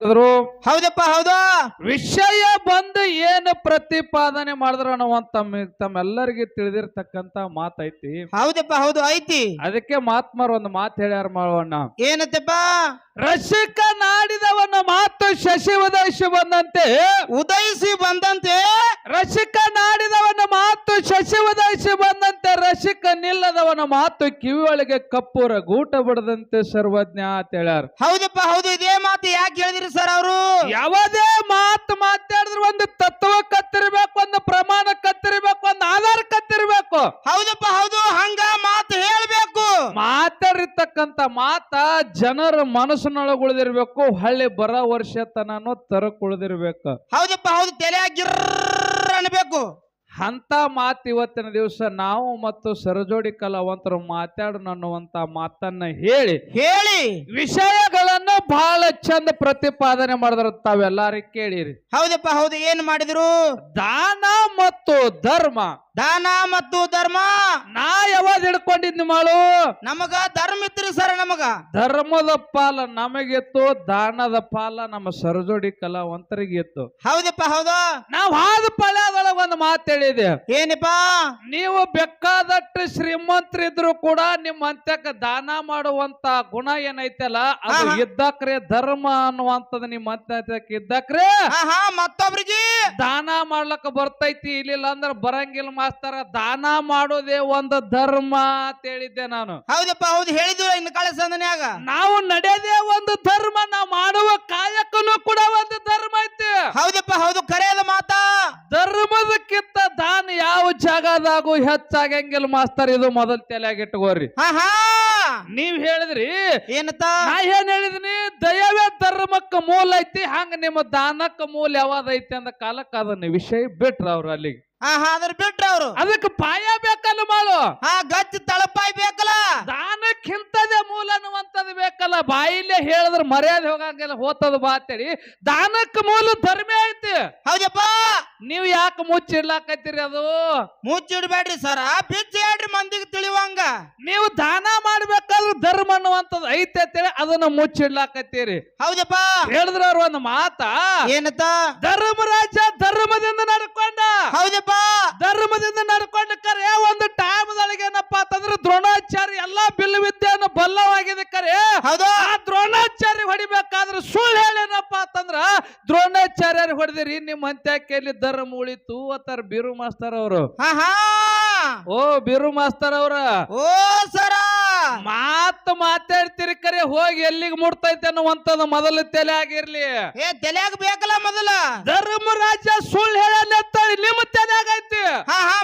ಹೌದಪ್ಪ ಹೌದು. ವಿಷಯ ಬಂದು ಏನು ಪ್ರತಿಪಾದನೆ ಮಾಡಿದ್ರ ಅನ್ನುವಂತ ತಮ್ಮೆಲ್ಲರಿಗೆ ತಿಳಿದಿರ್ತಕ್ಕಂತ ಮಾತೈತಿ. ಹೌದಪ್ಪ ಹೌದು ಐತಿ. ಅದಕ್ಕೆ ಮಾತ್ಮರ್ ಒಂದು ಮಾತು ಹೇಳ್ಯಾರ ಮಾಡೋಣ. ಏನತ್ತಪ್ಪ? ರಸಿಕ ನಾಡಿದವನ ಮಾತು ಶಶಿ ಉದಯಿಸಿ ಬಂದಂತೆ ಉದಯಿಸಿ ಬಂದಂತೆ ರಸಿಕ ನಾಡಿದವನ ಮಾತು ಶಶಿ ಉದಯಿಸಿ ಬಂದಂತೆ ರಸಿಕ ನಿಲ್ಲದವನ ಮಾತು ಕಿವಿಯೊಳಗೆ ಕಪ್ಪೂರ ಗೂಟ ಬಿಡದಂತೆ ಸರ್ವಜ್ಞ ಅಂತ ಹೇಳ್ಯಾರ. ಹೌದಪ್ಪ ಹೌದು. ಇದೇ ಮಾತು ಯಾಕೆ ಹೇಳಿದ್ರಿ ಸರ್ ಅವರು? ಯಾವುದೇ ಮಾತು ಮಾತಾಡಿದ್ರೆ ಒಂದು ತತ್ವ ಕತ್ತಿರ್ಬೇಕು, ಒಂದು ಪ್ರಮಾಣ ಕತ್ತಿರ್ಬೇಕು, ಒಂದು ಆಧಾರ ಕತ್ತಿರ್ಬೇಕು. ಹೌದಪ್ಪ ಹೌದು. ಹಂಗ ಮಾತು ಹೇಳ್ಬೇಕು. ಮಾತಾಡಿರ್ತಕ್ಕಂತ ಮಾತ ಜನರ ಮನಸ್ಸಿನೊಳಗೆ ಉಳಿದಿರ್ಬೇಕು, ಹಳ್ಳಿ ಬರೋ ವರ್ಷ ತನೂ ತರಕ್ ಉಳಿದಿರ್ಬೇಕು. ಹೌದಪ್ಪ ಹೌದು. ತಲೆಯಾಗಿರ್ ಅನ್ಬೇಕು. ಅಂತ ಮಾತು ಇವತ್ತಿನ ದಿವಸ ನಾವು ಮತ್ತು ಸರಜೋಡಿ ಕಲಾವಂತರು ಮಾತಾಡೋಣ ಅನ್ನುವಂತ ಮಾತನ್ನ ಹೇಳಿ ವಿಷಯಗಳನ್ನು ಬಹಳ ಚಂದ ಪ್ರತಿಪಾದನೆ ಮಾಡಿದ್ರ ತಾವೆಲ್ಲಾರು ಕೇಳಿರಿ. ಹೌದಪ್ಪ ಹೌದು. ಏನ್ ಮಾಡಿದ್ರು? ದಾನ ಮತ್ತು ಧರ್ಮ. ದಾನ ಮತ್ತು ಧರ್ಮ ನಾ ಯಾವಾಗ ಹಿಡ್ಕೊಂಡಿದ್ನಿ ಮಾಡು? ನಮಗ ಧರ್ಮ ಇತ್ರಿ ಸರ್. ನಮಗ ಧರ್ಮದ ಪಾಲ ನಮಗಿತ್ತು, ದಾನದ ಪಾಲ ನಮ್ಮ ಸರಜೋಡಿ ಕಲಾವಂತರಿಗೆ ಇತ್ತು. ಹೌದಪ್ಪ ಹೌದು. ನಾವು ಹಾದ ಪಾಳ್ಯದೊಳಗೆ ಒಂದು ಮಾತು ಹೇಳಿದೆ. ಏನಪ್ಪ? ನೀವು ಬೇಕಾದಷ್ಟು ಶ್ರೀಮಂತರಿದ್ರು ಕೂಡ ನಿಮ್ಮ ಅಂತ್ಯಕ್ಕೆ ದಾನ ಮಾಡುವಂತ ಗುಣ ಏನೈತಲ್ಲ ಅದು ಇದ್ದಕ್ರೆ ಧರ್ಮ ಅನ್ನುವಂಥದ್ದು ನಿಮ್ಮ ಅಂತ್ಯಕ್ಕೆ ಇದ್ದಕ್ರೆ ಮತ್ತೊಬ್ರಿಗೆ ದಾನ ಮಾಡ್ಲಕ್ಕ ಬರ್ತೈತಿ. ಇಲ್ಲಿಲ್ಲ ಅಂದ್ರೆ ಬರಂಗಿಲ್ಲ ಮಾಸ್ತರ. ದಾನ ಮಾಡೋದೇ ಒಂದು ಧರ್ಮ ಅಂತ ಹೇಳಿದ್ದೆ ನಾನು. ಹೌದಪ್ಪ ಹೌದು. ಹೇಳಿದ್ರು ಇನ್ನು ಕಾಳ ಸಂದನ್ಯಾಗ ನಾವು ನಡೆಯೋದೇ ಒಂದು ಧರ್ಮ, ನಾವು ಮಾಡುವ ಕಾಯಕನು ಕೂಡ ಒಂದು ಧರ್ಮ ಐತಿ. ಹೌದಪ್ಪ ಹೌದು. ಕರೆಯದ ಮಾತಾ. ಧರ್ಮದಕ್ಕಿಂತ ದಾನ ಯಾವ ಜಾಗದಾಗೂ ಹೆಚ್ಚಾಗಂಗಿಲ್ಲ ಮಾಸ್ತರ್. ಇದು ಮೊದಲು ತಲೆಯಾಗಿಟ್ಕೋರಿ. ನೀವ್ ಹೇಳಿದ್ರಿ ಏನತ್ತ? ನಾ ಏನ್ ಹೇಳಿದ್ನಿ? ದಯವೇ ಧರ್ಮಕ್ಕ ಮೂಲ ಐತಿ, ಹಂಗ ನಿಮ್ಮ ದಾನಕ್ಕ ಮೂಲ ಯಾವ್ದೈತಿ ಅಂದ ಕಾಲಕ್ಕೆ ಅದನ್ನ ವಿಷಯ ಬಿಟ್ರ ಅವ್ರು ಅಲ್ಲಿಗೆ. ಅದ್ರ ಬಿಟ್ರ ಅವ್ರು. ಅದಕ್ಕೆ ಪಾಯ ಬೇಕಲ್ಲ ಮಾಡು. ಗಚ್ಚ ತಳಪಾಯಿ ಬೇಕಲ್ಲ. ದಾನಕ್ಕಿಂತದೇ ಮೂಲ ಅನ್ನುವಂಥದ್ದು ಬೇಕಲ್ಲ. ಬಾಯಿಲೆ ಹೇಳಿದ್ರೆ ಮರ್ಯಾದೆ ಹೋಗಂಗಿಲ್ಲ, ಹೋತದ ಬಾತೇಳಿ. ದಾನಕ್ಕೆ ಮೂಲ ಧರ್ಮ ಐತಿ. ಹೌದಪ್ಪ. ನೀವ್ ಯಾಕೆ ಮುಚ್ಚಿಡ್ಲಾಕತ್ತೀರಿ? ಅದು ಮುಚ್ಚಿಡ್ಬೇಡ್ರಿ ಸರ, ಬಿಚ್ಚಿ ಹೇಳ್ರಿ ಮಂದಿಗೆ ತಿಳಿವಂಗ. ನೀವು ದಾನ ಮಾಡ್ಬೇಕಾದ್ರೆ ಧರ್ಮ ಅನ್ನುವಂಥದ್ದು ಐತೆ ಅಂತೇಳಿ ಅದನ್ನ ಮುಚ್ಚಿಡ್ಲಾಕತ್ತೀರಿ. ಹೌದಪ್ಪ. ಹೇಳಿದ್ರ ಅವ್ರ ಒಂದು ಮಾತ. ಏನತ್ತ? ಧರ್ಮರಾಜ ಧರ್ಮದಿಂದ ನಡ್ಕೊಂಡ. ಹೌದಪ್ಪ. ಧರ್ಮದಿಂದ ನಡ್ಕೊಂಡು ಕರೆ ಒಂದು ಟೈಮ್ದೊಳಗೆ ಏನಪ್ಪಾ ಅಂತಂದ್ರೆ ದ್ರೋಣಾಚಾರ್ಯ ಎಲ್ಲಾ ಬಿಲ್ಲು ವಿದ್ಯೆಯನ್ನು ಬಲ್ಲವಾಗಿದೆ ಕರೆ. ಆ ದ್ರೋಣಾಚಾರ್ಯ ಹೊಡಿಬೇಕಾದ್ರೆ ಸುಳ್ಳು ಹೇಳೇನಪ್ಪಾ ಅಂತಂದ್ರ ದ್ರೋಣಾಚಾರ್ಯರು ಹೊಡೆದಿರಿ, ನಿಮ್ಮ ಅಂತ್ಯಕೆಯಲ್ಲಿ ಧರ್ಮ ಉಳಿತು ಅತ್ತಾರ ಬೀರು ಮಾಸ್ತರ್ ಅವರು. ಓ ಬೀರು ಮಾಸ್ತರ್ ಅವ್ರ. ಓ ಸರ ಮಾತಾಡ್ತಿರಿ ಕರೆ ಹೋಗಿ ಎಲ್ಲಿಗೆ ಮುಟ್ತೈತೆ ಅನ್ನುವಂಥದ್ದು ಮೊದಲು ತಲೆ ಆಗಿರ್ಲಿ. ತಲೆಯಾಗ ಬೇಕಲ್ಲ ಮೊದಲ. ಧರ್ಮರಾಜ ಸುಳ್ಳು ಹೇಳತ್ತೇಳಿ ನಿಮ್ಮ ತಲೆಯಾಗ ಐತಿ.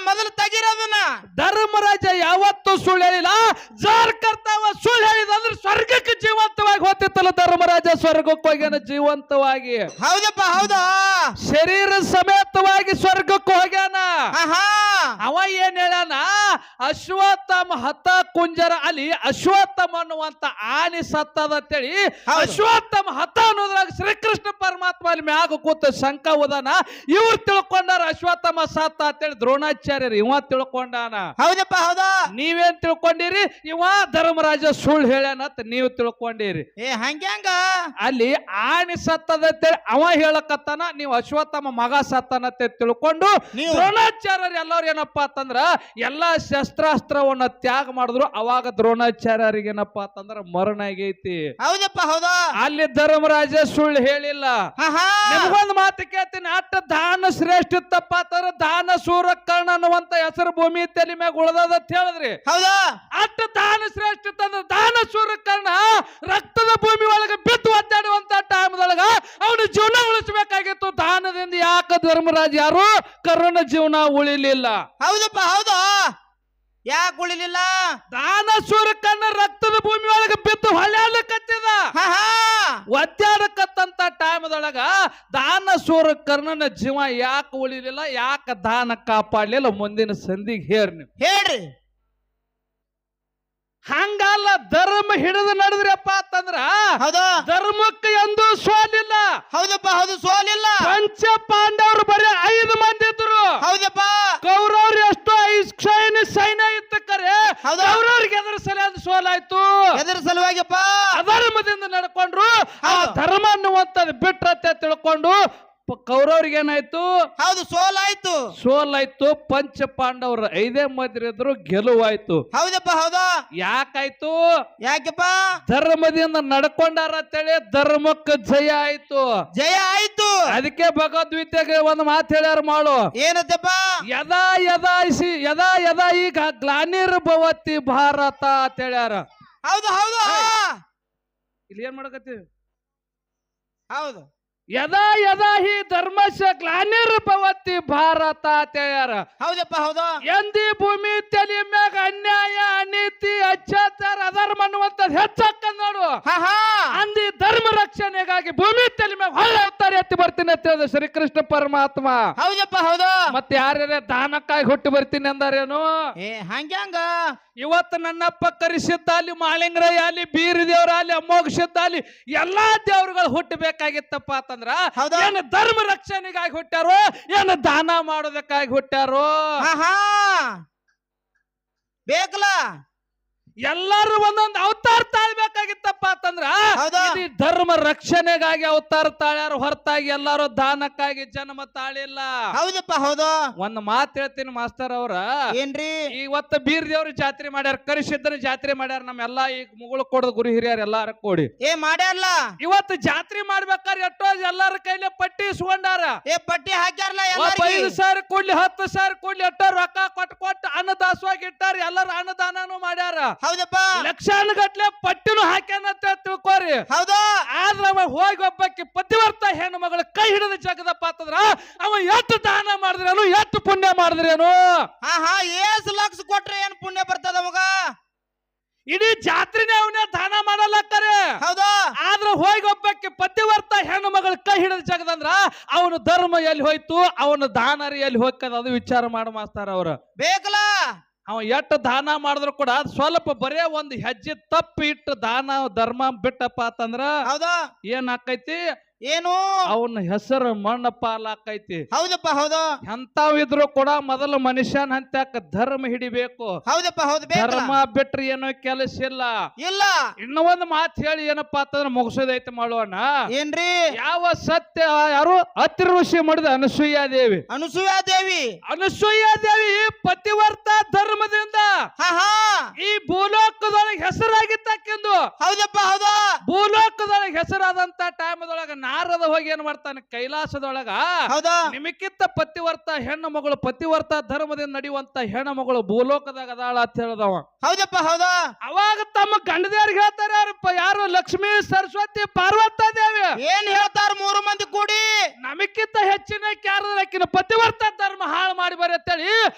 ಮೊದಲು ತೆಗಿರೋದನ್ನ. ಧರ್ಮರಾಜ ಯಾವತ್ತೂ ಸುಳ್ಳು ಹೇಳಿಲ್ಲ. ಜಾರ್ ಕರ್ತಾವ ಸುಳ್ಳು ಹೇಳಿದಂದ್ರೆ ಸ್ವರ್ಗಕ್ಕೆ ಜೀವಂತವಾಗಿ ಹೋಗ್ತಿತ್ತಲ್ಲ ಧರ್ಮರಾಜ. ಸ್ವರ್ಗಕ್ಕೆ ಹೋಗ್ಯಾನ ಜೀವಂತವಾಗಿ. ಹೌದಪ್ಪ ಹೌದಾ. ಶರೀರ ಸಮೇತವಾಗಿ ಸ್ವರ್ಗಕ್ಕೆ ಹೋಗ್ಯಾನ. ಅವ ಏನ್ ಹೇಳ್ಯಾನ? ಅಶ್ವತ್ಥಾಮ ಹತ ಕುಂಜರ ಅಲ್ಲಿ ಅಶ್ವತ್ಥಾಮ ಅನ್ನುವಂತ ಆನೆ ಸತ್ತದ ಅಂತೇಳಿ ಅಶ್ವತ್ಥಾಮ ಹತ ಅನ್ನೋದ್ರಾಗ ಶ್ರೀಕೃಷ್ಣ ಪರಮಾತ್ಮ ಅಲ್ಲಿ ಮ್ಯಾಗ ಕೂತ ಶಂಕ ಉದಾನ. ಇವ್ರು ತಿಳ್ಕೊಂಡಾರ ಅಶ್ವತ್ಥಾಮ ಸತ್ತ ಅಂತೇಳಿ ದ್ರೋಣಾಚಾರ್ಯರು ಇವ ತಿಳ್ಕೊಂಡಾನ. ಹೌದಪ್ಪ ಹೌದಾ. ನೀವೇನ್ ತಿಳ್ಕೊಂಡಿರಿ? ಇವ ಧರ್ಮರಾಜ ಸುಳ್ಳು ಹೇಳ್ಯಾನತ್ ನೀವು ತಿಳ್ಕೊಂಡಿರಿ. ಹಂಗ್ಯಾಂಗ? ಅಲ್ಲಿ ಆನೆ ಸತ್ತದ ಅಂತೇಳಿ ಅವ ಹೇಳಕತ್ತಾನ, ನೀವು ಅಶ್ವತ್ಥಾಮ ಮಗ ಸತ್ತನತ್ತೆ ತಿಳ್ಕೊಂಡು ದ್ರೋಣಾಚಾರ್ಯರು ಎಲ್ಲರೂ ಏನಪ್ಪಾ ಅಂತಂದ್ರ ಎಲ್ಲಾ ಶಸ್ತ್ರಾಸ್ತ್ರವನ್ನ ತ್ಯಾಗ ಮಾಡಿದ್ರು. ಅವಾಗ ದ್ರೋಣಾಚಾರ್ಯರಿಗೆ ಏನಪ್ಪಾ ಅಂತಂದ್ರ ಮರಣ ಆಗೈತಿ. ಹೌದಪ್ಪ ಹೌದಾ. ಅಲ್ಲಿ ಧರ್ಮರಾಜ ಸುಳ್ಳು ಹೇಳಿಲ್ಲ. ನಿಮ್ಗೊಂದು ಮಾತು ಕೇಳ್ತೀನಿ. ಅಟ್ಟ ದಾನ ಶ್ರೇಷ್ಠ ಇತ್ತಪ್ಪ ಅಂತಂದ್ರ ದಾನ ಸೂರ ಕರ್ಣ ಅನ್ನುವಂತ ಹೆಸರು ಭೂಮಿ ತಲೆ ಮ್ಯಾಗ ಉಳದದ ಅಂತ ಹೇಳಿದ್ರಿ. ಹೌದಾ. ಅಟ್ಟ ದಾನ ಶ್ರೇಷ್ಠ ಇತ್ತಂದ್ರ ದಾನ ಸೂರ ಕರ್ಣ ರಕ್ತದ ಭೂಮಿ ಒಳಗೆ ಬಿತ್ತು ಒದ್ದಾಡುವಂತ ಟೈಮ್ದೊಳಗ ಅವನ ಜೀವನ ಉಳಿಸಬೇಕಾಗಿತ್ತು. ದಾನದಿಂದ ಯಾಕೆ ಧರ್ಮರಾಜ ಯಾರು ಕರ್ಣ ಜೀವನ ಉಳಿಲಿಲ್ಲ? ಹೌದಪ್ಪ ಹೌದಾ. ಯಾಕೆ ಉಳಿಲಿಲ್ಲ? ದಾನ ಸೂರಕನ್ನ ರಕ್ತದ ಭೂಮಿ ಒಳಗೆ ಬಿದ್ದು ಹೊಳ್ಯಾಡಕತ್ತಿದ. ಒದ್ದಾಡಕತ್ತಂತ ಟೈಮ್ದೊಳಗ ದಾನ ಸೂರ ಕರ್ಣನ ಜೀವ ಯಾಕೆ ಉಳಿಲಿಲ್ಲ? ಯಾಕೆ ದಾನ ಕಾಪಾಡ್ಲಿಲ್ಲ? ಮುಂದಿನ ಸಂಧಿಗೆ ಹೇಳ್ರಿ. ಹಂಗಲ್ಲ, ಧರ್ಮ ಹಿಡಿದು ನಡೆದ್ರಪ್ಪ ಅಂತಂದ್ರ ಧರ್ಮಕ್ಕೆ ಎಂದು ಸೋಲಿಲ್ಲ. ಹೌದಪ್ಪ ಹೌದು, ಸೋಲಿಲ್ಲ. ಪಂಚ ಪಾಂಡವರು ಬರೀ 5 ಮಂದಿ ಇದ್ರು. ಹೌದಪ್ಪ. ಕೌರವ್ರು ಎಷ್ಟು ಸೈನ್ಯ ಇತ್ತ ಕರೆ. ಕೌರವ್ರಿಗೆ ಎದುರು ಸಲ ಸೋಲಾಯ್ತು. ಎದುರು ಸಲುವಾಗಿಪ್ಪ ಅಧರ್ಮದಿಂದ ನಡ್ಕೊಂಡ್ರು. ಆ ಧರ್ಮ ಅನ್ನುವಂಥದ್ದು ಬಿಟ್ರತ್ತೆ ತಿಳ್ಕೊಂಡು ಕೌರವ್ರಿಗೆ ಏನಾಯ್ತು? ಹೌದು, ಸೋಲಾಯ್ತು. ಸೋಲಾಯ್ತು. ಪಂಚ ಪಾಂಡವ್ರ 5 ಮಂದಿ ಇದ್ರು, ಗೆಲುವಾಯ್ತು. ಹೌದಪ್ಪ, ಹೌದು. ಯಾಕಾಯ್ತು? ಯಾಕೆಪ್ಪ? ಧರ್ಮದಿಂದ ನಡ್ಕೊಂಡಾರ ಅಂತೇಳಿ ಧರ್ಮಕ್ಕೆ ಜಯ ಆಯ್ತು. ಜಯ ಆಯ್ತು. ಅದಕ್ಕೆ ಭಗವದ್ಗೀತೆಗೆ ಒಂದು ಮಾತು ಹೇಳ್ಯಾರ ಮಾಡು. ಏನತ್ತಪ್ಪ? ಯದಾ ಯದಾ ಈಗ ಗ್ಲಾನಿರ್ಭವತಿ ಭಾರತ ಅಂತ ಹೇಳ್ಯಾರ. ಹೌದು, ಹೌದು. ಇಲ್ಲಿ ಏನ್ ಮಾಡಕತ್ತೀವಿ? ಹೌದು. ಯದಾ ಹಿ ಧರ್ಮಸ್ಯ ಗ್ಲಾನಿರ್ಭವತಿ ಭಾರತ ಅಂತ ಹೇಳ್ಯಾರ. ಹೌದಪ್ಪ, ಹೌದು. ಎಂದಿ ಭೂಮಿ ತಲೆ ಮ್ಯಾಗ ಅನ್ಯಾಯ, ಅನೀತಿ, ಅತ್ಯಾಚಾರ, ಅಧರ್ಮ ಅನ್ನುವಂಥದ್ದು ಹೆಚ್ಚಾಕ ನೋಡು. ಅಂದಿ ಧರ್ಮ ರಕ್ಷಣೆಗಾಗಿ ಭೂಮಿ ತಲೆ ಮ್ಯಾಗ ಹೊಳ್ಳೆ ಅವತಾರ ಎತ್ತಿ ಬರ್ತೀನಿ ಅಂತ ಹೇಳಿದ ಶ್ರೀಕೃಷ್ಣ ಪರಮಾತ್ಮ. ಹೌದಪ್ಪ, ಹೌದು. ಮತ್ತೆ ಯಾರ್ಯಾರ ದಾನಕ್ಕಾಗಿ ಹುಟ್ಟಿ ಬರ್ತೀನಿ ಅಂದಾರೇನು? ಹಂಗ ಇವತ್ತು ನನ್ನಪ್ಪ ಕರಿಸಿದ್ದ ಅಲ್ಲಿ, ಮಾಳಿಂಗರಾಯ ಅಲ್ಲಿ, ಬೀರಿ ದೇವ್ರ ಅಲ್ಲಿ, ಅಮೋಘಸಿದ್ದ ಅಲ್ಲಿ, ಎಲ್ಲಾ ದೇವ್ರುಗಳು ಹುಟ್ಟಬೇಕಾಗಿತ್ತಪ್ಪ ಅಂತಂದ್ರ ಏನು ಧರ್ಮ ರಕ್ಷಣೆಗಾಗಿ ಹುಟ್ಟ್ಯಾರೋ, ಏನು ದಾನ ಮಾಡೋದಕ್ಕಾಗಿ ಹುಟ್ಟ್ಯಾರೋ? ಬೇಕಲ್ಲ. ಎಲ್ಲರೂ ಒಂದೊಂದು ಅವತಾರ ತಾಳ್ಬೇಕಾಗಿತ್ತಪ್ಪ ಅಂತಂದ್ರ ಧರ್ಮ ರಕ್ಷಣೆಗಾಗಿ ಅವತಾರ ತಾಳ್ಯಾರ, ಹೊರತಾಗಿ ಎಲ್ಲಾರು ದಾನಕ್ಕಾಗಿ ಜನ್ಮ ತಾಳಿಲ್ಲ. ಹೌದಪ್ಪ, ಹೌದು. ಒಂದ್ ಮಾತು ಹೇಳ್ತೀನಿ ಮಾಸ್ತರ್ ಅವ್ರ. ಏನ್ರಿ? ಇವತ್ತು ಬೀರ್ ದೇವ್ರ ಜಾತ್ರೆ ಮಾಡ್ಯಾರ, ಕರಿಸಿದ್ದನ ಜಾತ್ರೆ ಮಾಡ್ಯಾರ. ನಮ್ಮೆಲ್ಲಾ ಈಗ ಮುಗುಳು ಕೊಡದ ಗುರು ಹಿರಿಯರ್ ಎಲ್ಲಾರ ಕೂಡಿ ಮಾಡ್ಯಾರಲ್ಲ. ಇವತ್ತು ಜಾತ್ರೆ ಮಾಡ್ಬೇಕಾದ್ರೆ ಎಷ್ಟೋ ಎಲ್ಲಾರ ಕೈಲಿ ಪಟ್ಟಿ ಇಸ್ಕೊಂಡಾರ. ಪಟ್ಟಿ ಹಾಕ್ಯಾರಲ್ಲ. 5,000 ಕೊಡ್ಲಿ, 10,000 ಕೊಡ್ಲಿ, ಎಷ್ಟೋ ರೊಕ್ಕ ಕೊಟ್ಟು ಅನ್ನದಾಸವಾಗಿ ಇಟ್ಟಾರ. ಎಲ್ಲಾರು ಅನ್ನದಾನನು ಮಾಡ್ಯಾರ. ಹೌದಪ್ಪ. ಲಕ್ಷಾನುಗಟ್ಲೆ ಪಟ್ಟಿನೂ ಹಾಕ್ಯಾನಂತ ತಿಳ್ಕೋರಿ. ಹೌದು. ಆದ್ರ ಅವ ಹೋಗಿ ಒಬ್ಬಕ್ಕೆ ಪತಿವರ್ತ ಹೆಣ್ಣು ಮಗಳ ಕೈ ಹಿಡಿದ ಜಗದಪ್ಪ ಅಂತಂದ್ರ ಅವ ಎಷ್ಟು ದಾನ ಮಾಡಿದ್ರೇನು, ಎಷ್ಟು ಪುಣ್ಯ ಮಾಡಿದ್ರೇನು? ಏಸು ಲಕ್ಷ ಕೊಟ್ರೆ ಏನ್ ಪುಣ್ಯ ಬರ್ತದ ಮಗ? ಇಡೀ ಜಾತ್ರೆನೇ ಅವನೇ ದಾನ ಮಾಡಲಕ್ಕರೆ. ಹೌದು. ಆದ್ರ ಹೋಗಿ ಒಬ್ಬಕ್ಕೆ ಪತಿವರ್ತ ಹೆಣ್ಣು ಮಗಳ ಕೈ ಹಿಡಿದ ಜಗದಂದ್ರ ಅವನ ಧರ್ಮ ಎಲ್ಲಿ ಹೋಯ್ತು, ಅವನ ದಾನರಿ ಎಲ್ಲಿ ಹೋಗ್ತದ, ಅದು ವಿಚಾರ ಮಾಡಿ ಮಾಸ್ತಾರ ಅವ್ರ. ಬೇಕಲ್ಲ. ಅವ ಎಷ್ಟು ದಾನ ಮಾಡಿದ್ರು ಕೂಡ ಸ್ವಲ್ಪ ಬರೇ ಒಂದು ಹೆಜ್ಜೆ ತಪ್ಪು ಇಟ್ಟು ದಾನ ಧರ್ಮ ಬಿಟ್ಟಪ್ಪ ಅಂತಂದ್ರ ಏನ್ ಆಕೈತಿ? ಏನು? ಅವನ ಹೆಸರು ಮಣ್ಣ ಪಾಲಾಕೈತಿ. ಹೌದಪ್ಪ, ಹೌದು. ಎಂತಾವ್ ಇದ್ರು ಕೂಡ ಮೊದಲು ಮನುಷ್ಯನ ಹಂತ್ಯಾಕ ಧರ್ಮ ಹಿಡಿಬೇಕು. ಹೌದಪ್ಪ, ಹೌದು. ಧರ್ಮ ಬಿಟ್ರೆ ಏನೋ ಕೆಲಸ ಇಲ್ಲ. ಇಲ್ಲ. ಇನ್ನ ಒಂದು ಮಾತು ಹೇಳಿ ಏನಪ್ಪಾ ಅಂತಂದ್ರ ಮುಗಿಸೋದೈತಿ ಮಾಡೋಣ. ಏನ್ರಿ? ಯಾವ ಸತ್ಯ ಯಾರು ಅತ್ರಿ ಋಷಿ ಮಾಡಿದ ಅನಸೂಯಾದೇವಿ. ಅನಸೂಯಾದೇವಿ ಪತಿವರ್ತ ಧರ್ಮದಿಂದ ಈ ಭೂಲೋಕದೊಳಗೆ ಹೆಸರಾಗಿತ್ತಕ್ಕೆಂದು. ಹೌದಪ್ಪ, ಹೌದು. ಭೂಲೋಕದೊಳಗೆ ಹೆಸರಾದಂತ ಟೈಮದೊಳಗ ನಾರದ ಹೋಗಿ ಏನ್ ಮಾಡ್ತಾನೆ ಕೈಲಾಸದೊಳಗ, ನಿಮಕ್ಕಿಂತ ಪತಿವರ್ತ ಹೆಣ್ಣು ಮಗಳು, ಪತಿವರ್ತ ಧರ್ಮದಿಂದ ನಡೆಯುವಂತ ಹೆಣ್ಣು ಮಗಳು ಭೂಲೋಕದಾಗ ಅದಾಳ ಅಂತ ಹೇಳ್ದವ. ಹೌದಪ್ಪ, ಹೌದು. ಅವಾಗ ತಮ್ಮ ಗಂಡದೇವ್ರಿಗೆ ಹೇಳ್ತಾರೆ ಯಾರು? ಲಕ್ಷ್ಮೀ, ಸರಸ್ವತಿ, ಪಾರ್ವತ ದೇವಿ. ಏನ್ ಹೇಳ್ತಾರ? 3 ಮಂದಿ ಕೂಡಿ ನಮಕ್ಕಿಂತ ಹೆಚ್ಚಿನ ಕ್ಯಾರದಕ್ಕಿನ ಪತಿವರ್ತ ಧರ್ಮ ಹಾಳು ಮಾಡಿ ಬರಿ ಅಂತೇಳಿ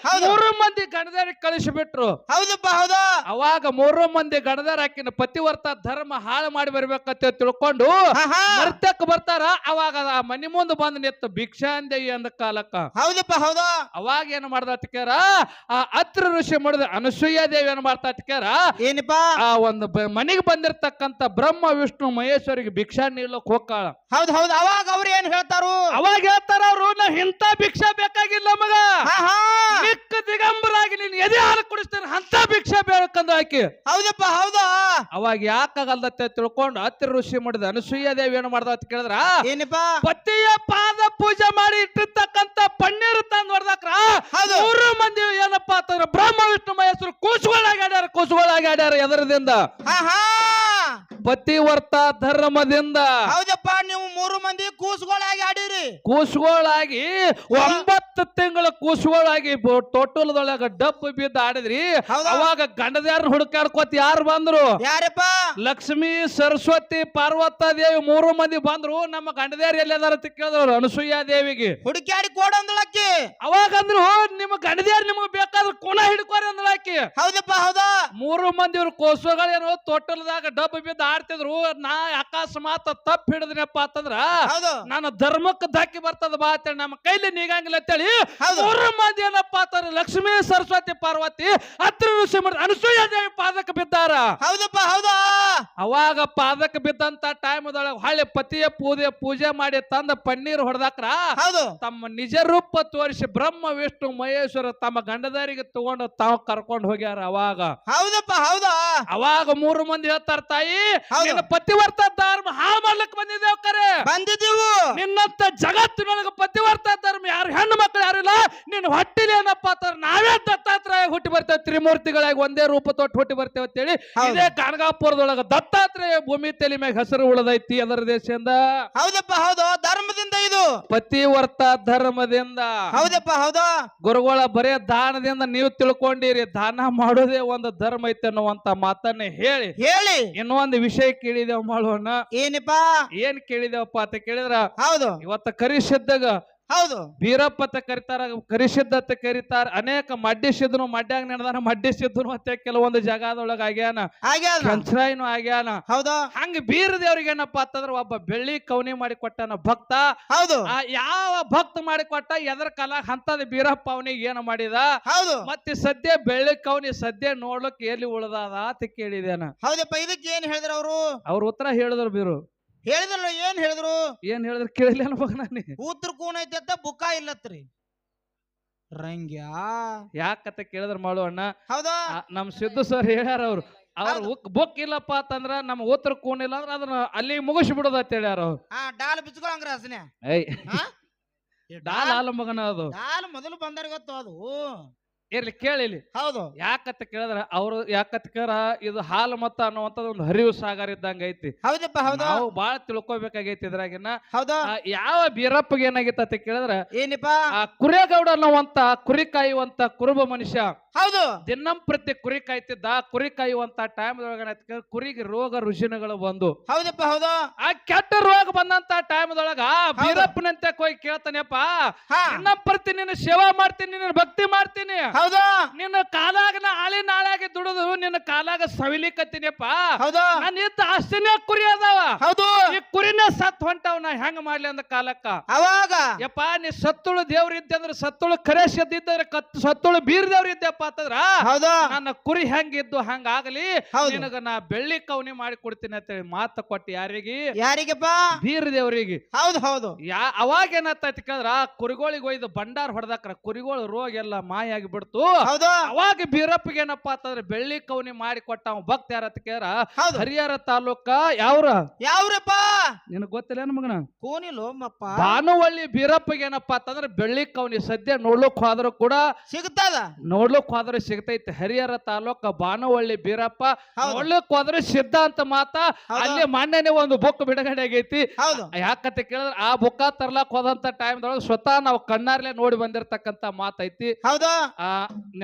3 ಮಂದಿ ಗಂಡದೇವ್ರಿಗೆ ಕಳಿಸಿಬಿಟ್ರು. ಹೌದಪ್ಪ, ಹೌದು. ಅವಾಗ 3 ಮಂದಿ ಗಂಡದೇವ್ರ ಹಾಕಿನ ಪತಿವರ್ತ ಧರ್ಮ ಹಾಳು ಮಾಡಿ ಬರ್ಬೇಕಂತ ತಿಳ್ಕೊಂಡು ಮರ್ತಕ್ಕ ಬರ್ತಾರ. ಅವಾಗ ಮನಿ ಮುಂದೆ ಬಂದ್ ನಿತ್ತು ಭಿಕ್ಷಾಂದೇವಿ ಅಂದ ಕಾಲಕ್ಕ. ಹೌದಪ್ಪ, ಹೌದು. ಅವಾಗ ಏನ್ ಮಾಡ್ದಾರ ಆ ಅತ್ರಿ ಋಷಿ ಮಾಡಿದ ಅನಸೂಯಾದೇವಿ ಏನ್ ಮಾಡ್ತಾರ ಏನಪ್ಪ? ಆ ಒಂದು ಮನೆಗೆ ಬಂದಿರ್ತಕ್ಕಂತ ಬ್ರಹ್ಮ ವಿಷ್ಣು ಮಹೇಶ್ವರಿಗೆ ಭಿಕ್ಷಾ ನೀಡ್ಲಕ್ ಹೋಗ್ಕಾಳ. ಹೌದು, ಹೌದು. ಅವಾಗ ಅವ್ರು ಏನ್ ಹೇಳ್ತಾರು? ಅವಾಗ ಹೇಳ್ತಾರ ಅವ್ರು, ನಾ ಇಂತ ಭಿಕ್ಷಾ ಬೇಕಾಗಿಲ್ಲ ಮಗ, ಮಿಕ್ಕ ದಿಗಂಬರಾಗಿ ನೀನ್ ಎದೆ ಹಾಲು ಕುಡಿಸ್ತೇನೆ ಅಂತ ಭಿಕ್ಷಾ ಬೇಕಂದ ಆಕಿ. ಹೌದಪ್ಪ, ಹೌದು. ಅವಾಗ ಯಾಕಾಗಲ್ದತ್ತೆ ತಿಳ್ಕೊಂಡು ಅತ್ರಿ ಋಷಿ ಮಾಡಿದ ಅನಸೂಯಾದೇವಿ ಏನ್ ಮಾಡ್ದ ಅಂತ ಕೇಳಿದ್ರ, ಏನಪ್ಪ? ಪತಿಯ ಪಾದ ಪೂಜೆ ಮಾಡಿ ಇಟ್ಟಿರ್ತಕ್ಕಂತ ಪನ್ನೀರ್ ತಂದ್ ಹೊಡೆದಕ್ರ 3 ಮಂದಿ ಏನಪ್ಪಾ ಅಂತಂದ್ರ ಬ್ರಹ್ಮ ವಿಷ್ಣು ಮಹೇಶ್ವರ ಕೂಸುಗಳಾಗ್ಯಾಡ್ಯಾರ ಎದರದಿಂದ? ಪತಿವರ್ತ ಧರ್ಮದಿಂದ. ಹೌದಪ್ಪ, ನೀವು 3 ಮಂದಿ ಕೂಸುಗಳಾಗಿ ಆಡಿರಿ. ಕೂಸುಗಳಾಗಿ 9 ತಿಂಗಳ ಕೂಸುಗಳಾಗಿ ತೊಟ್ಟಲದೊಳಗ ಡಬ್ಬು ಬಿದ್ದು ಆಡಿದ್ರಿ. ಅವಾಗ ಗಂಡದ್ಯಾರನ್ನ ಹುಡುಕಾಡ್ಕೋತ ಯಾರು ಬಂದ್ರು? ಯಾರಪ್ಪ? ಲಕ್ಷ್ಮೀ, ಸರಸ್ವತಿ, ಪಾರ್ವತ ದೇವಿ 3 ಮಂದಿ ಬಂದ್ರು. ನಮ್ಮ ಗಂಡದ್ಯಾರ ಎಲ್ಲಿ ಅದಾರ ಅಂತ ಕೇಳಿದ್ರು ಅನಸೂಯಾದೇವಿಗೆ. ಹುಡುಕ್ಯಾಡಿ ಕೊಡಂದಳಕ್ಕಿ. ಅವಾಗ ಅಂದ್ರು, ನಿಮ್ಮ ಗಂಡದ್ಯಾರ ನಿಮ್ಗೆ ಬೇಕಾದ್ರೆ ಕುಣ ಹಿಡ್ಕೋರಿ ಅಂದಳಾಕಿ. ಹೌದಪ್ಪ, ಹೌದಾ. 3 ಮಂದಿ ಇವ್ರು ಕೋಸುಗಳೇನು ತೊಟ್ಟಲದಾಗ ಡಬ್ಬು ಬಿದ್ದು ಆಡ್ತಿದ್ರು. ನಾ ಅಕಸ್ಮಾತ್ ತಪ್ಪು ಹಿಡಿದ್ನಪ್ಪ ಅಂತಂದ್ರ ನನ್ನ ಧರ್ಮಕ್ಕೆ ಧಕ್ಕಿ ಬರ್ತದ ಬಾ ಅಂತೇಳಿ ನಮ್ಮ ಕೈಲಿ ನೀಗಂಗಿಲ್ಲ ಅಂತೇಳಿ ಅಂತೇಳಿ ಹೌದು. 3 ಮಂದಿ ಏನಪ್ಪಾ ಅಂತಾರೆ ಲಕ್ಷ್ಮೀ ಸರಸ್ವತಿ ಪಾರ್ವತಿ ಅತ್ರ ಋಷಿ ಅನಸೂಯ ದೇವಿ ಪಾದಕ್ಕೆ ಬಿದ್ದಾರ. ಹೌದಪ್ಪ ಹೌದಾ. ಅವಾಗ ಪಾದಕ್ಕೆ ಬಿದ್ದಂತ ಟೈಮ್ದೊಳಗ ಹೊಳ್ಳಿ ಪತಿಯ ಪೂಜೆ ಮಾಡಿ ತಂದ ಪನ್ನೀರ್ ಹೊಡೆದಾಕ್ರ ಹೌದು. ತಮ್ಮ ನಿಜ ರೂಪ ತೋರಿಸಿ ಬ್ರಹ್ಮ ವಿಷ್ಣು ಮಹೇಶ್ವರ ತಮ್ಮ ಗಂಡದಾರಿಗೆ ತಗೊಂಡು ತಾವು ಕರ್ಕೊಂಡು ಹೋಗ್ಯಾರ. ಅವಾಗ ಹೌದಪ್ಪ ಹೌದಾ. ಅವಾಗ 3 ಮಂದಿ ಹೇಳ್ತಾರ, ತಾಯಿ ಹೌದು. ನಿನ್ನ ಪತಿವರ್ತ ಧರ್ಮ ಹಾಳು ಮಾಡ್ಲಿಕ್ಕೆ ಬಂದಿದ್ದೇವ್ ಕರೆ. ಬಂದಿದ್ದೀವು. ನಿನ್ನಂತ ಜಗತ್ತಿನೊಳಗ ಪತಿವರ್ತ ಧರ್ಮ ಯಾರು ಹೆಣ್ಣು ಮಕ್ಕಳು ಯಾರಿಲ್ಲ. ನಿನ್ನ ಹೊಟ್ಟಿಲಿ ಏನಪ್ಪಾ ಅಂತಾರ ನಾವೇ ದತ್ತಾತ್ರೇಯ ಹುಟ್ಟಿ ಬರ್ತೇವೆ, ತ್ರಿಮೂರ್ತಿಗಳಾಗಿ ಒಂದೇ ರೂಪ ತೊಟ್ಟು ಹುಟ್ಟಿ ಬರ್ತೇವೆ ಅಂತೇಳಿ ಹೌದು. ಇದೇ ಕನಗಾಪುರದೊಳಗ ದತ್ತಾತ್ರೇಯ ಭೂಮಿ ತಲೆ ಮ್ಯಾಗ ಹೆಸರು ಉಳದೈತಿ. ಅದರ ದೇಶದಿಂದ ಹೌದಪ್ಪ ಹೌದು. ಧರ್ಮದಿಂದ ಇದು ಪತಿವರ್ತ ಧರ್ಮದಿಂದ. ಹೌದಪ್ಪ ಹೌದು. ಗುರುಗಳ ಬರೇ ದಾನದಿಂದ ನೀವು ತಿಳ್ಕೊಂಡಿರಿ, ದಾನ ಮಾಡೋದೇ ಒಂದು ಧರ್ಮ ಐತೆ ಅನ್ನುವಂತ ಮಾತನ್ನ ಹೇಳಿ ಹೇಳಿ ಇನ್ನೊಂದು ವಿಷಯ ಕೇಳಿದೇವ್ ಮಾಡೋಣ. ಏನಪ್ಪ? ಏನ್ ಕೇಳಿದೇವಪ್ಪ ಅಂತ ಕೇಳಿದ್ರ, ಹೌದು ಇವತ್ತ ಕರಿಸಿದ್ದಾಗ ಹೌದು. ಬೀರಪ್ಪ ಅಂತ ಕರಿತಾರ, ಕರಿಸಿದ್ದ ಅಂತ ಕರಿತಾರ. ಅನೇಕ ಮಡ್ಡಿಸಿದ್ನು, ಮಡ್ಯಾಗ ನಡೆದಾನ, ಮಡ್ಡಿಸಿದ್ನು ಮತ್ತೆ ಕೆಲವೊಂದು ಜಾಗದೊಳಗ ಆಗ್ಯಾನ, ಕಂಚರಾಯಿನೂ ಆಗ್ಯಾನ. ಹೌದು. ಹಂಗ ಬೀರ ದೇವ್ರಿಗೆ ಏನಪ್ಪಾ ಅಂತಂದ್ರ ಒಬ್ಬ ಬೆಳ್ಳಿ ಕವನಿ ಮಾಡಿ ಕೊಟ್ಟಾನ ಭಕ್ತ. ಹೌದು. ಯಾವ ಭಕ್ತ ಮಾಡಿ ಕೊಟ್ಟ, ಎದರ ಕಾಲ ಅಂತದ ಬೀರಪ್ಪ ಅವನಿಗೆ ಏನು ಮಾಡಿದ, ಹೌದು. ಮತ್ತೆ ಸದ್ಯ ಬೆಳ್ಳಿ ಕವನಿ ಸದ್ಯ ನೋಡ್ಲಕ್ ಎಲ್ಲಿ ಉಳ್ದಾದ ಅಂತ ಕೇಳಿದೇನ. ಹೌದಪ್ಪ. ಇದಕ್ಕೆ ಏನ್ ಹೇಳಿದ್ರು ಅವರು? ಅವ್ರ ಉತ್ತರ ಹೇಳಿದ್ರು ಬೀರು. ಹೇಳಿದ್ರಲ್ಲ, ಏನ್ ಹೇಳಿದ್ರು? ಏನ್ ಹೇಳಿದ್ರು ಕೇಳಿಲ್ಲ ಮಗ ನಾನು. ಉತ್ತರ ಕೂನ್ ಐತಿ ಅಂತ ಬುಕ್ಕ ಇಲ್ಲತ್ರಿ ರಂಗ್ಯಾ. ಯಾಕತ್ತ ಕೇಳಿದ್ರ ಮಾಡು ಅಣ್ಣ, ಹೌದಾ ನಮ್ ಸಿದ್ದು ಸರ್ ಹೇಳ್ಯಾರ. ಅವ್ರು ಬುಕ್ ಇಲ್ಲಪ್ಪ ಅಂತಂದ್ರ ನಮ್ ಉತ್ತರ ಕೂನಿಲ್ಲ ಅಂದ್ರ ಅದನ್ನ ಅಲ್ಲಿ ಮುಗಿಸಿ ಬಿಡೋದ ಅಂತ ಹೇಳ್ಯಾರ ಅವ್ರು. ಡಾಲ್ ಬಿಚ್ಕೊಳಂಗ್ರ ಹಸನೆ ಡಾಲ್ ಹಾಲು ಮಗನ ಅದು. ಡಾಲ್ ಮೊದಲು ಬಂದಾರ ಗೊತ್ತು ಅದು. ಇರ್ಲಿ ಕೇಳಿಲಿ. ಹೌದು. ಯಾಕತ್ತ ಕೇಳಿದ್ರ ಅವ್ರು ಯಾಕತ್ ಕೇಳ ಇದು ಹಾಲು ಮತ್ತ ಅನ್ನುವಂಥದ್ದು ಒಂದು ಹರಿವು ಸಾಗರ ಇದ್ದಂಗ ಐತಿ. ಹೌದಪ್ಪ ಹೌದು. ನಾವು ಬಾಳ ತಿಳ್ಕೊಬೇಕಾಗೈತಿ ಇದ್ರಾಗಿನ. ಹೌದಾ. ಯಾವ ಬೀರಪ್ಪಗೆ ಏನಾಗಿತ್ತ ಅಂತ ಕೇಳಿದ್ರ, ಏನಪ್ಪ? ಕುರೇಗೌಡ ಅನ್ನುವಂತ ಕುರಿ ಕಾಯುವಂತ ಕುರುಬ ಮನುಷ್ಯ ಹೌದು. ದಿನಂಪ್ರತಿ ಕುರಿ ಕಾಯ್ತಿದ್ದ. ಕುರಿ ಕಾಯುವಂತ ಟೈಮ್ ಕುರಿಗೆ ರೋಗ ರುಜಿನಗಳು ಬಂದು. ಹೌದಪ್ಪ ಹೌದು. ಆ ಕೆಟ್ಟ ರೋಗ ಬಂದಂತ ಟೈಮ್ದೊಳಗ ಬೀರಪ್ಪನಂತೆ ಹೋಗಿ ಕೇಳ್ತಾನೆಪ್ಪ, ದಿನಂಪ್ರತಿ ನಿನ್ನ ಸೇವಾ ಮಾಡ್ತೀನಿ, ನಿನ್ನ ಭಕ್ತಿ ಮಾಡ್ತೀನಿ, ಹೌದು, ನಿನ್ನ ಕಾಲಾಗ ಆಳಿ ನಾಳಾಗಿ ದುಡಿದು ನಿನ್ನ ಕಾಲಾಗ ಸವಿಲಿಕತ್ತೀನಿಯಪ್ಪ, ಹೌದು, ನನ್ನ ಇದ್ದ ಅಷ್ಟನೇ ಕುರಿ ಅದಾವ, ಹೌದು, ಈ ಕುರಿನ ಸತ್ ಹೊಂಟವ್, ನಾ ಹೆಂಗ ಮಾಡ್ಲಿ ಅಂದ ಕಾಲಕ್ಕ ಅವಾಗ ಯಪ್ಪ ನೀ ಸತ್ತುಳು ದೇವ್ರ ಇದ್ದೆ ಅಂದ್ರೆ ಸತ್ತುಳು ಖರೆ ಸದ್ದಿದ್ರೆ ಸತ್ತುಳು ಬೀರ್ ದೇವ್ರ ಇದ್ದೆಪ್ಪ ಅಂತಂದ್ರ ಹೌದು ನನ್ನ ಕುರಿ ಹೆಂಗಿದ್ದು ಹಂಗ ಆಗಲಿ, ನಿನಗ ನಾ ಬೆಳ್ಳಿ ಕವನಿ ಮಾಡಿ ಕೊಡ್ತೀನಿ ಅಂತೇಳಿ ಮಾತ ಕೊಟ್ಟು ಯಾರಿಗೆ? ಯಾರಿಗಪ್ಪ? ಬೀರ್ ದೇವ್ರಿಗೆ. ಹೌದು ಹೌದು. ಅವಾಗ ಏನತ್ತೈತಿ ಕೇಳಿದ್ರ ಕುರಿಗಳಿಗೆ ಒಯ್ದು ಭಂಡಾರ ಹೊಡೆದಾಕ್ರ ಕುರಿಗಳು ರೋಗ ಎಲ್ಲ ಮಾಯ ಆಗಿ ಬಿಡ್ತು. ಹೌದು. ಅವಾಗ ಬೀರಪ್ಪಗೆ ಏನಪ್ಪಾ ಅಂತಂದ್ರೆ ಬೆಳ್ಳಿ ಕವನಿ ಮಾಡಿ ಕೊಟ್ಟ ಅವ ಭಕ್ತ ಯಾರತ್ತ ಕೇಳ್ರ, ಹರಿಹರ ತಾಲೂಕ ಯಾವ್ರಪ್ಪ ನಿನಗ್ ಗೊತ್ತಿಲ್ಲ ಮಗನ? ಕೋನಿಲೋ ಮಪ್ಪ. ಭಾನುವಳ್ಳಿ ಬೀರಪ್ಪಗೆ ಏನಪ್ಪಾ ಅಂತಂದ್ರೆ ಬೆಳ್ಳಿ ಕವನಿ ಸದ್ಯ ನೋಡ್ಲಕ್ ಹೋದ್ರು ಕೂಡ ಸಿಗುತ್ತದ, ನೋಡ್ಲಕ್ ಹೋದ್ರೆ ಸಿಗ್ತೈತಿ. ಹರಿಹರ ತಾಲೂಕ ಭಾನುವಳ್ಳಿ ಬೀರಪ್ಪ ನೋಡ್ಲಕ್ ಹೋದ್ರೆ ಸಿದ್ಧ ಅಂತ ಮಾತ ಅಲ್ಲಿ ಮೊನ್ನೆನೆ ಒಂದು ಬುಕ್ ಬಿಡುಗಡೆ ಆಗೈತಿ. ಯಾಕಂತ ಕೇಳಿದ್ರೆ ಆ ಬುಕ್ಕ ತರ್ಲಾಕ್ ಹೋದಂತ ಟೈಮ್ದೊಳಗೆ ಸ್ವತಃ ನಾವು ಕಣ್ಣಾರ್ಲೆ ನೋಡಿ ಬಂದಿರತಕ್ಕಂತ ಮಾತೈತಿ. ಹೌದಾ?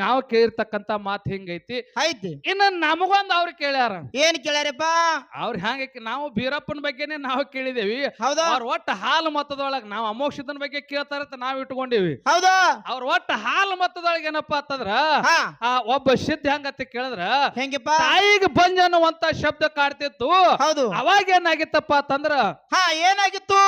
ನಾವು ಕೇಳಿರ್ತಕ್ಕಂತ ಮಾತು ಹಿಂಗೈತಿ ಐತಿ. ಇನ್ನು ನಮಗೊಂದು ಅವ್ರು ಕೇಳ್ಯಾರ. ಏನ್ ಕೇಳ್ಯಾರಪ್ಪ? ಅವ್ರ ಹೆಂಗ ನಾವು ಬೀರಪ್ಪನ ಬಗ್ಗೆನೆ ನಾವು ಕೇಳಿದೇವಿ. ಅವ್ರ ಒಟ್ಟು ಹಾಲು ಮತದೊಳಗ ನಾವು ಅಮೋಕ್ಷದನ ಬಗ್ಗೆ ಕೇಳ್ತಾರ ನಾವ್ ಇಟ್ಕೊಂಡಿವಿ. ಹೌದಾ? ಅವ್ರ ಒಟ್ಟು ಹಾಲು ಮತದೊಳಗ ಏನಪ್ಪಾ ಅಂತಂದ್ರ ಒಬ್ಬ ಸಿದ್ಧ ಹೆಂಗತ್ತ ಕೇಳಿದ್ರ ಹೆಂಗಪ್ಪ ತಾಯಿಗೆ ಬಂಜ ಅನ್ನುವಂತ ಶಬ್ದ ಕಾಡ್ತಿತ್ತು. ಹೌದು. ಅವಾಗ ಏನಾಗಿತ್ತಪ್ಪ ಅಂತಂದ್ರ ಏನಾಗಿತ್ತು?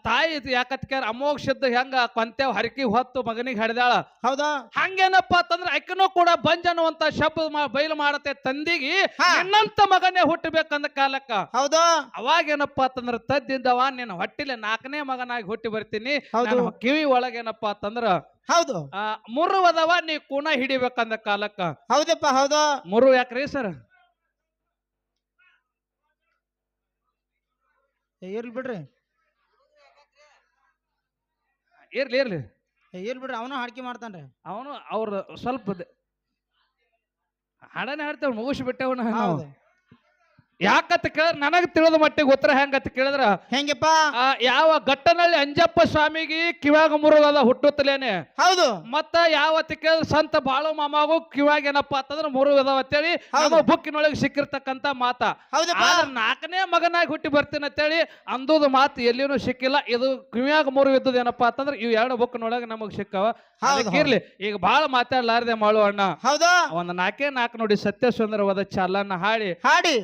ತಾಯಿ ಯಾಕತ್ ಕೇಳ ಅಮೋಕ್ಷದ ಹೆಂಗ ಕೊಂತೆವ್ ಹರಕಿ ಹೊತ್ತು ಮಗನಿಗೆ ಹಡಿದಾಳ. ಹೌದಾ? ಹಂಗೇನಪ್ಪಾ ಅಂತಂದ್ರ ಅಕ್ಕನೂ ಕೂಡ ಬಂಜ ಅನ್ನುವಂತ ಶಬ್ದ ಬಯಲು ಮಾಡತ್ತೆ ತಂದಿಗೆ ನಿನ್ನಂತ ಮಗನೇ ಹುಟ್ಟಬೇಕಂದ ಕಾಲಕ್ಕ. ಹೌದಾ? ಅವಾಗೇನಪ್ಪಾ ಅಂತಂದ್ರ ತದ್ದಿದ್ದವ ನಿನ್ನ ಹೊಟ್ಟಿಲೆ 4ನೇ ಮಗನಾಗಿ ಹುಟ್ಟಿ ಬರ್ತೀನಿ. ಕಿವಿ ಒಳಗೇನಪ್ಪಾ ಅಂತಂದ್ರ ಹೌದು ಮುರು ಅದಾವ, ನೀ ಕೂನ ಹಿಡಿಬೇಕಂದ ಕಾಲಕ್ಕ. ಹೌದಪ್ಪ ಹೌದು. ಮುರು ಯಾಕ್ರಿ ಸರ್? ಇರ್ಲಿ ಬಿಡ್ರಿ, ಇರ್ಲಿ ಇರ್ಲಿ ಇರ್ಲಿ ಬಿಡ್ರಿ, ಅವನು ಹಾಡಿಕೆ ಮಾಡ್ತಾನ್ರಿ. ಅವನು ಅವ್ರ ಸ್ವಲ್ಪ ಹಾಡನೆ ಹಾಡ್ತೇವ್ ಮುಗಿಸ್ಬಿಟ್ಟೆವ್. ಯಾಕಂತ ಕೇಳಿದ್ರ ನನಗ್ ತಿಳಿದ ಮಟ್ಟಿಗೆ ಉತ್ತರ ಹೆಂಗಂತ ಕೇಳಿದ್ರ ಹೆಂಗಪ್ಪ ಯಾವ ಗಟ್ಟನಳ್ಳಿ ಅಂಜಪ್ಪ ಸ್ವಾಮಿಗೆ ಕಿವಾಗ ಮುರುಗದ ಹುಟ್ಟುತ್ತಲೇನೆ. ಹೌದು. ಮತ್ತ ಯಾವತ್ತ ಕೇಳಿದ್ರ ಸಂತ ಬಾಳು ಮಾಮಾಗೂ ಕಿವಾಗ ಏನಪ್ಪಾ ಅಂತಂದ್ರ ಮುರುಗದ ಅಂತೇಳಿ ನಮ್ಮ ಬುಕ್ಕಿನೊಳಗೆ ಸಿಕ್ಕಿರ್ತಕ್ಕಂತ ಮಾತ. 4ನೇ ಮಗನಾಗಿ ಹುಟ್ಟಿ ಬರ್ತೀನಿ ಅಂತೇಳಿ ಅಂದೋದು ಮಾತು ಎಲ್ಲಿನೂ ಸಿಕ್ಕಿಲ್ಲ. ಇದು ಕಿವ್ಯಾಗ ಮುರು ಇದ್ದದ ಏನಪ್ಪಾ ಅಂತಂದ್ರ ಇವ್ 2 ಬುಕ್ನೊಳಗೆ ನಮಗ್ ಸಿಕ್ಕವ. ಇರ್ಲಿ, ಈಗ ಬಾಳ ಮಾತಾಡ್ಲಾರ್ದೆ ಮಾಡು ಅಣ್ಣ. ಹೌದಾ? ಒಂದ್ 4 ನೋಡಿ ಸತ್ಯ ಸುಂದರವಾದ ಚಾಲನ್ನ ಹಾಡಿ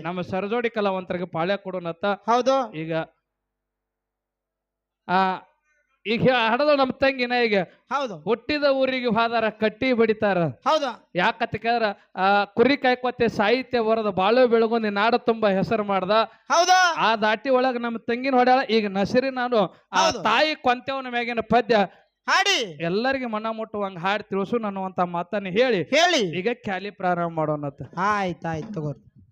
ನಮ್ಮ ಸರಜೋಡಿ ಕಲಾವಂತರಿಗೆ ಪಾಳ್ಯ ಕೊಡೋಣತ್ತ. ಹೌದು. ಈಗ ಈಗ ಹಡದ ನಮ್ಮ ತಂಗಿನ ಈಗ ಹೌದು ಹುಟ್ಟಿದ ಊರಿಗೆ ಹೋದಾರ ಕಟ್ಟಿ ಬಡಿತಾರ. ಹೌದು ಯಾಕಂತ ಕೇಳಿದ್ರ ಕುರಿ ಕಾಯ್ಕೋತೆ ಸಾಹಿತ್ಯ ಬರದ ಬಾಳು ಬೆಳಗುಂದಿ ನಾಡು ತುಂಬಾ ಹೆಸರು ಮಾಡ್ದ. ಹೌದು ಆ ದಾಟಿ ಒಳಗ ನಮ್ಮ ತಂಗಿನ ಹೊಡ್ಯಾಳ. ಈಗ ನಸರಿ ನಾನು ಆ ತಾಯಿ ಕೊಂತೆವನ ಮ್ಯಾಗಿನ ಪದ್ಯ ಹಾಡಿ ಎಲ್ಲರಿಗೆ ಮನ ಮುಟ್ಟುವಂಗ ಹಾಡಿ ತಿಳಿಸು ಅನ್ನುವಂತ ಮಾತನ್ನ ಹೇಳಿ ಹೇಳಿ ಈಗ ಕ್ಯಾಲಿ ಪ್ರಾರಂಭ ಮಾಡೋಣ. ಆಯ್ತಾಯ್ತು ತಗೋರಿ.